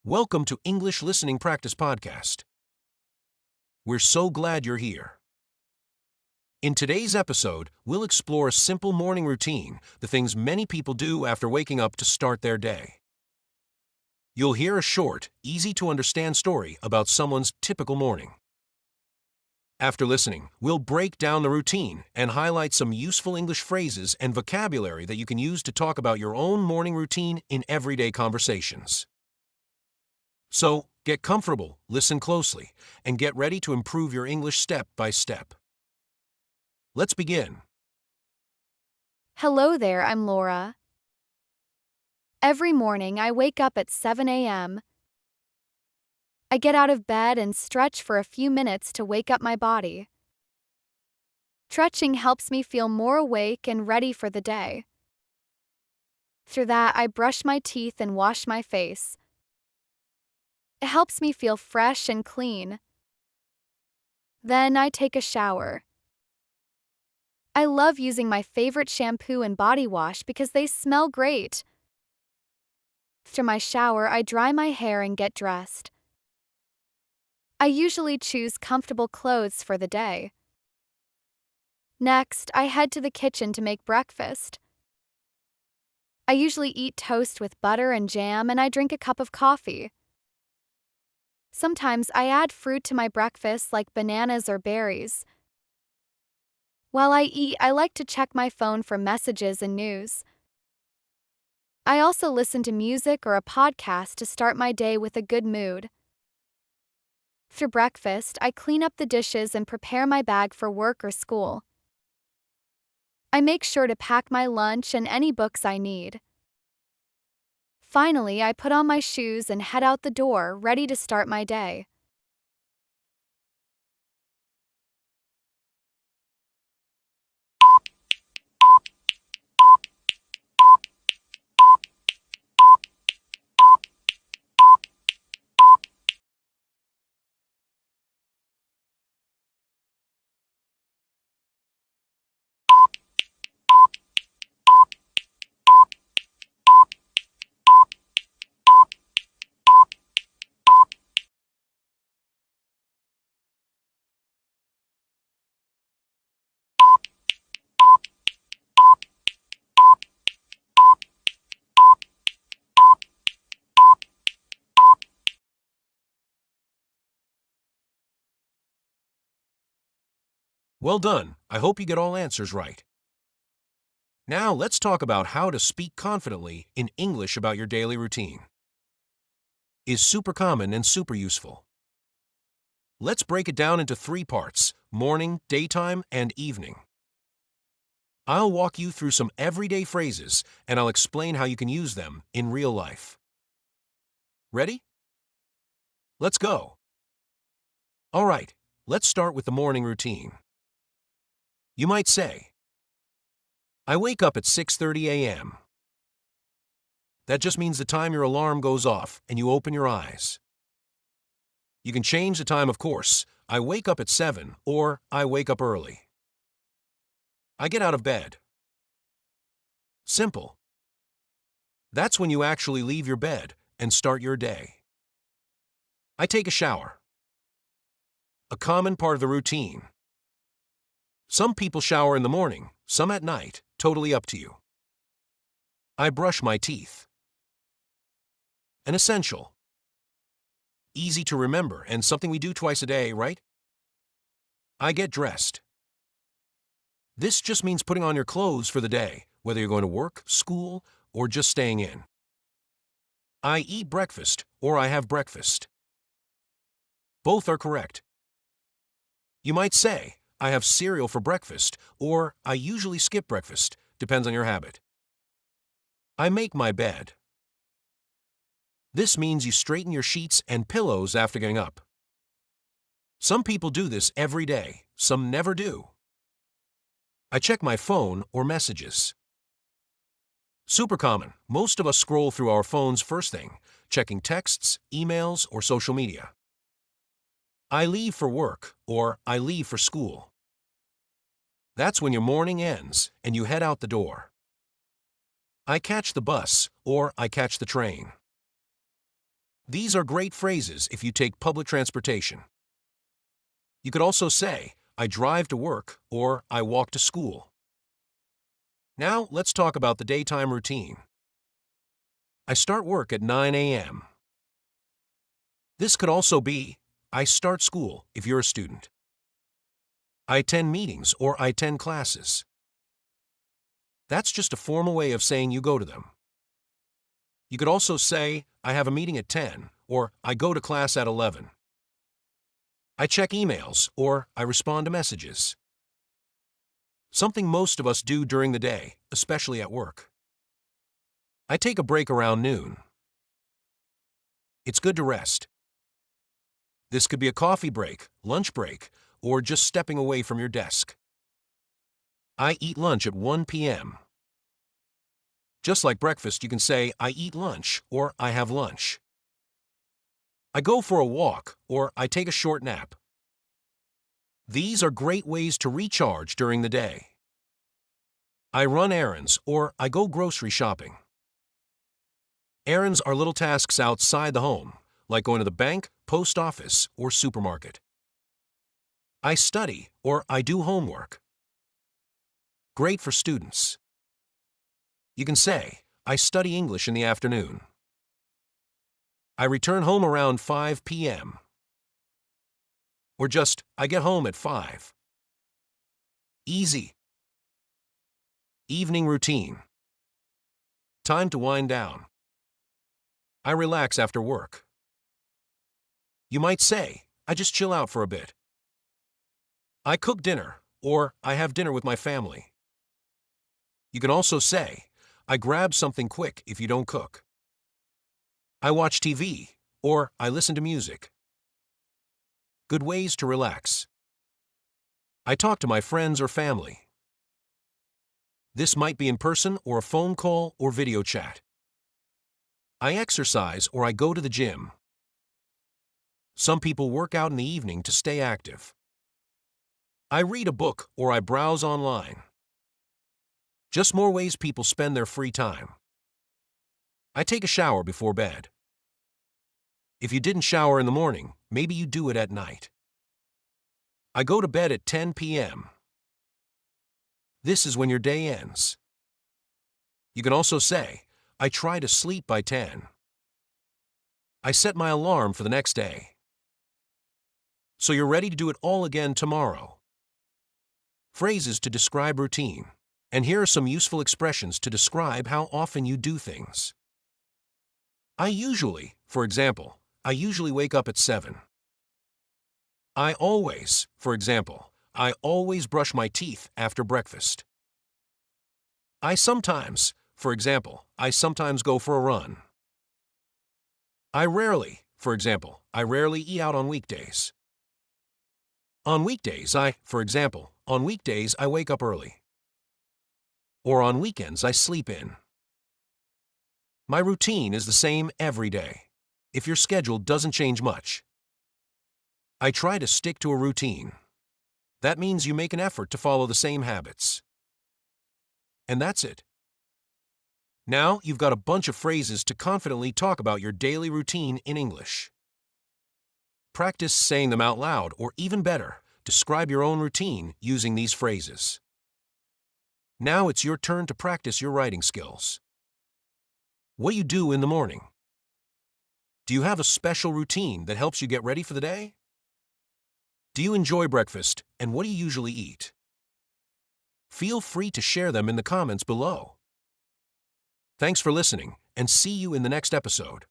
Welcome to English Listening Practice Podcast. We're so glad you're here. In today's episode, we'll explore a simple morning routine, the things many people do after waking up to start their day. You'll hear a short, easy-to-understand story about someone's typical morning. After listening, we'll break down the routine and highlight some useful English phrases and vocabulary that you can use to talk about your own morning routine in everyday conversations. So, get comfortable, listen closely, and get ready to improve your English step by step. Let's begin. Hello there, I'm Laura. Every morning I wake up at 7 a.m. I get out of bed and stretch for a few minutes to wake up my body. Stretching helps me feel more awake and ready for the day. After that, I brush my teeth and wash my face. It helps me feel fresh and clean. Then I take a shower. I love using my favorite shampoo and body wash because they smell great. After my shower, I dry my hair and get dressed. I usually choose comfortable clothes for the day. Next, I head to the kitchen to make breakfast. I usually eat toast with butter and jam, and I drink a cup of coffee. Sometimes I add fruit to my breakfast like bananas or berries. While I eat, I like to check my phone for messages and news. I also listen to music or a podcast to start my day with a good mood. After breakfast, I clean up the dishes and prepare my bag for work or school. I make sure to pack my lunch and any books I need. Finally, I put on my shoes and head out the door, ready to start my day. Well done. I hope you get all answers right. Now let's talk about how to speak confidently in English about your daily routine. Is super common and super useful. Let's break it down into three parts: morning, daytime, and evening. I'll walk you through some everyday phrases, and I'll explain how you can use them in real life. Ready? Let's go. All right, let's start with the morning routine. You might say, I wake up at 6:30 a.m. That just means the time your alarm goes off and you open your eyes. You can change the time, of course. I wake up at 7 or I wake up early. I get out of bed. Simple. That's when you actually leave your bed and start your day. I take a shower. A common part of the routine. Some people shower in the morning, some at night, totally up to you. I brush my teeth. An essential. Easy to remember and something we do twice a day, right? I get dressed. This just means putting on your clothes for the day, whether you're going to work, school, or just staying in. I eat breakfast or I have breakfast. Both are correct. You might say, I have cereal for breakfast, or I usually skip breakfast, depends on your habit. I make my bed. This means you straighten your sheets and pillows after getting up. Some people do this every day, some never do. I check my phone or messages. Super common. Most of us scroll through our phones first thing, checking texts, emails, or social media. I leave for work or I leave for school. That's when your morning ends and you head out the door. I catch the bus or I catch the train. These are great phrases if you take public transportation. You could also say, I drive to work or I walk to school. Now, let's talk about the daytime routine. I start work at 9 a.m. This could also be, I start school if you're a student. I attend meetings or I attend classes. That's just a formal way of saying you go to them. You could also say, I have a meeting at 10, or I go to class at 11. I check emails, or I respond to messages. Something most of us do during the day, especially at work. I take a break around noon. It's good to rest. This could be a coffee break, lunch break, or just stepping away from your desk. I eat lunch at 1 p.m. Just like breakfast, you can say, I eat lunch, or I have lunch. I go for a walk, or I take a short nap. These are great ways to recharge during the day. I run errands, or I go grocery shopping. Errands are little tasks outside the home, like going to the bank, post office, or supermarket. I study, or I do homework. Great for students. You can say, I study English in the afternoon. I return home around 5 p.m. Or just, I get home at 5. Easy. Evening routine. Time to wind down. I relax after work. You might say, I just chill out for a bit. I cook dinner, or I have dinner with my family. You can also say, I grab something quick if you don't cook. I watch TV, or I listen to music. Good ways to relax. I talk to my friends or family. This might be in person or a phone call or video chat. I exercise or I go to the gym. Some people work out in the evening to stay active. I read a book or I browse online. Just more ways people spend their free time. I take a shower before bed. If you didn't shower in the morning, maybe you do it at night. I go to bed at 10 p.m. This is when your day ends. You can also say, I try to sleep by 10. I set my alarm for the next day. So you're ready to do it all again tomorrow. Phrases to describe routine. And here are some useful expressions to describe how often you do things. I usually, for example, I usually wake up at 7. I always, for example, I always brush my teeth after breakfast. I sometimes, for example, I sometimes go for a run. I rarely, for example, I rarely eat out on weekdays. On weekdays, for example, on weekdays I wake up early. Or on weekends I sleep in. My routine is the same every day, if your schedule doesn't change much. I try to stick to a routine. That means you make an effort to follow the same habits. And that's it. Now you've got a bunch of phrases to confidently talk about your daily routine in English. Practice saying them out loud, or even better, describe your own routine using these phrases. Now it's your turn to practice your writing skills. What do you do in the morning? Do you have a special routine that helps you get ready for the day? Do you enjoy breakfast, and what do you usually eat? Feel free to share them in the comments below. Thanks for listening, and see you in the next episode.